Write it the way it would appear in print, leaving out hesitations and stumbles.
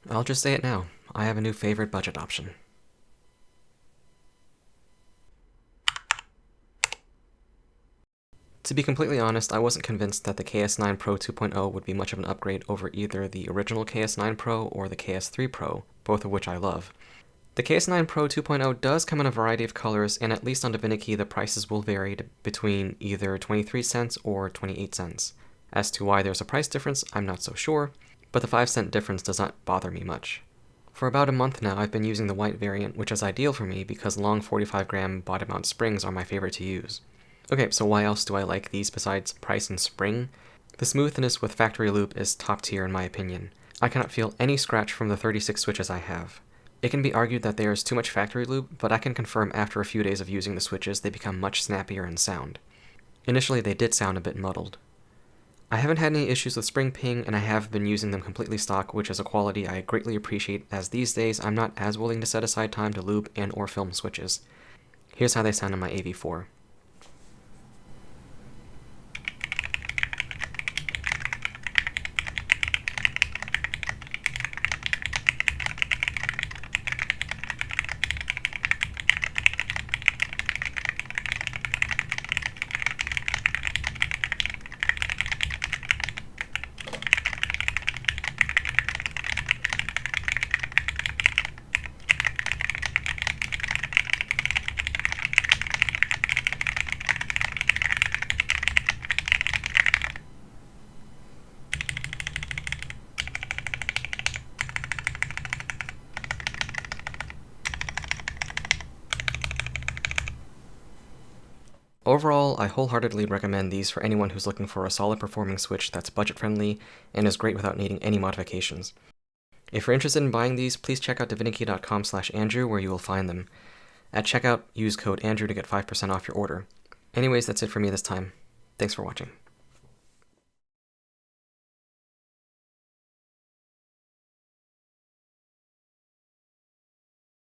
I'll just say it now. I have a new favorite budget option. To be completely honest, I wasn't convinced that the KS-9 Pro 2.0 would be much of an upgrade over either the original KS-9 Pro or the KS-3 Pro, both of which I love. The KS-9 Pro 2.0 does come in a variety of colors, and at least on Divinity the prices will vary between either 23 cents or 28 cents. As to why there's a price difference, I'm not so sure, but the 5-cent difference does not bother me much. For about a month now, I've been using the white variant, which is ideal for me because long 45-gram bottom mount springs are my favorite to use. Okay, so why else do I like these besides price and spring? The smoothness with factory loop is top tier in my opinion. I cannot feel any scratch from the 36 switches I have. It can be argued that there is too much factory loop, but I can confirm after a few days of using the switches they become much snappier in sound. Initially they did sound a bit muddled. I haven't had any issues with spring ping, and I have been using them completely stock, which is a quality I greatly appreciate, as these days I'm not as willing to set aside time to loop and or film switches. Here's how they sound on my AV4. Overall, I wholeheartedly recommend these for anyone who's looking for a solid performing switch that's budget-friendly and is great without needing any modifications. If you're interested in buying these, please check out divinity.com/Andrew where you will find them. At checkout, use code Andrew to get 5% off your order. Anyways, that's it for me this time. Thanks for watching.